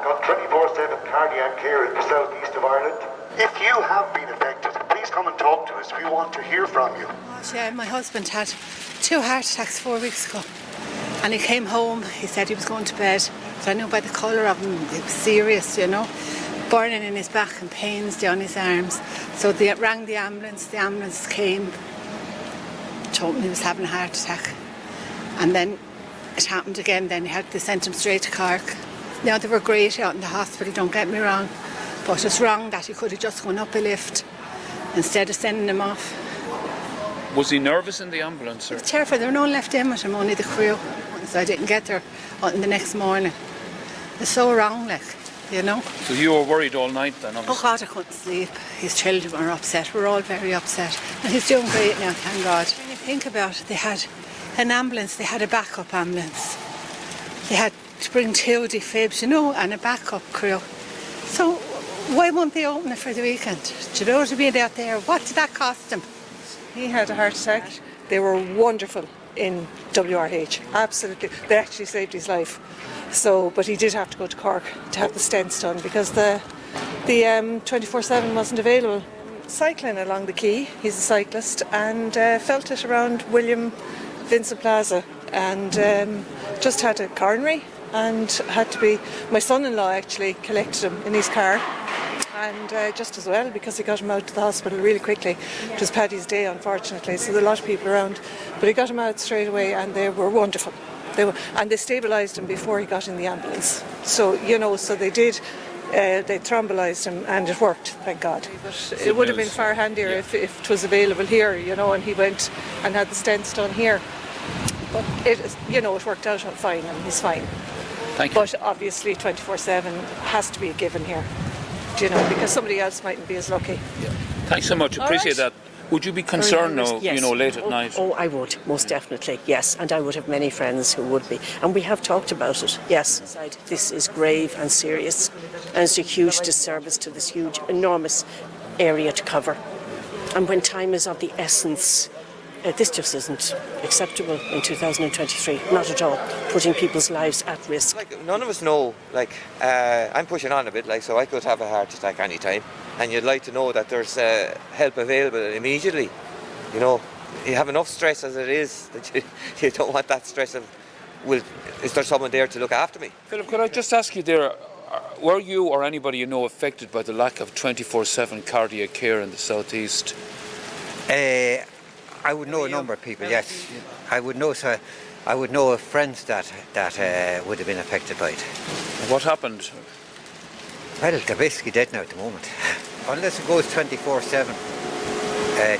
got 24/7 cardiac care in the southeast of Ireland. If you have been affected, please come and talk to us. We want to hear from you. Yeah, my husband had 2 heart attacks 4 weeks ago, and he came home. He said he was going to bed. So I knew by the colour of him it was serious, burning in his back and pains down his arms. So they rang the ambulance. The ambulance came, told him he was having a heart attack, and then it happened again. Then they sent him straight to Cork. Now, they were great out in the hospital, don't get me wrong, but it's wrong that he could have just gone up a lift instead of sending him off. Was he nervous in the ambulance? Or? He was terrified. There were no one left in with him, only the crew. So I didn't get there until the next morning. It's so wrong, So you were worried all night then, obviously? Oh God, I couldn't sleep. His children were upset. We're all very upset. And he's doing great now, thank God. When you think about it, they had an ambulance, they had a backup ambulance. They had to bring 2 defibs, and a backup crew. So why won't they open it for the weekend? To be out there, what did that cost him? He had a heart attack. They were wonderful in WRH, absolutely. They actually saved his life. So, but he did have to go to Cork to have the stents done because the 24/7 wasn't available. Cycling along the quay, he's a cyclist, and felt it around William Vincent Plaza, and just had a coronary, and had to be. My son-in-law actually collected him in his car. And just as well, because he got him out to the hospital really quickly. It was Paddy's Day, unfortunately, so there were a lot of people around. But he got him out straight away, and they were wonderful. And they stabilised him before he got in the ambulance. So, so they did, they thrombolised him, and it worked, thank God. But it would have been far handier if it was available here, and he went and had the stents done here. But it worked out fine, and he's fine. Thank you. But obviously 24/7 has to be a given here. Because somebody else mightn't be as lucky. Yeah. Thanks so much. Appreciate that. Would you be concerned now, yes. Late at night? Oh, I would, most definitely, yes. And I would have many friends who would be. And we have talked about it, yes. This is grave and serious. And it's a huge disservice to this huge, enormous area to cover. And when time is of the essence, this just isn't acceptable in 2023, not at all, putting people's lives at risk. None of us know, I'm pushing on a bit, so I could have a heart attack any time, and you'd like to know that there's help available immediately. You have enough stress as it is, that you don't want that stress of, is there someone there to look after me? Philip, could I just ask you there, were you or anybody affected by the lack of 24/7 cardiac care in the southeast? I would know a number of people, yes. I would know of friends that would have been affected by it. What happened? Well, they're basically dead now at the moment. Unless it goes 24/7,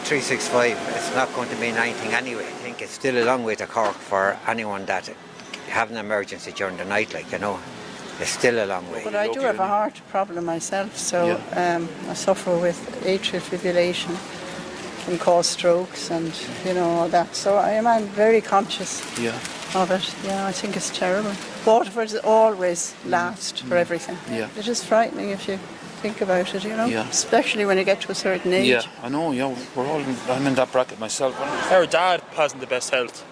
365, it's not going to mean anything anyway. I think it's still a long way to Cork for anyone that have an emergency during the night, It's still a long way. But I do have a heart problem myself, so I suffer with atrial fibrillation. Can cause strokes and all that, so I'm very conscious of it. I think it's terrible. Waterford is always last for everything. It is frightening if you think about it, especially when you get to a certain age. Yeah, I know. I'm in that bracket myself. Our dad hasn't the best health,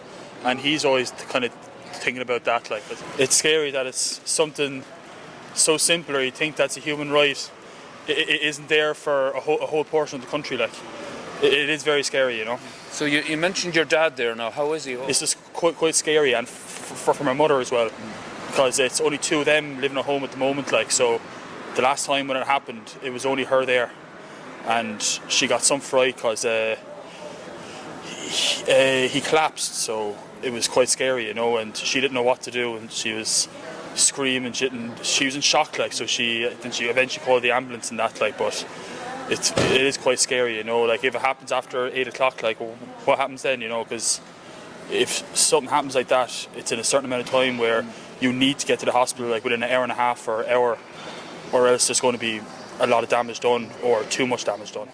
and he's always kind of thinking about that. It's scary that it's something so simple, or you think that's a human right. It isn't there for a whole portion of the country. It is very scary, So you mentioned your dad there now. How is he? It's just quite scary, and for my mother as well, because it's only 2 of them living at home at the moment. So the last time when it happened, it was only her there, and she got some fright because he collapsed. So it was quite scary, and she didn't know what to do, and she was screaming, she was in shock, so she eventually called the ambulance and that, but. It is quite scary, if it happens after 8 o'clock, what happens then, because if something happens like that, it's in a certain amount of time where you need to get to the hospital, within an hour and a half or hour, or else there's going to be a lot of damage done or too much damage done.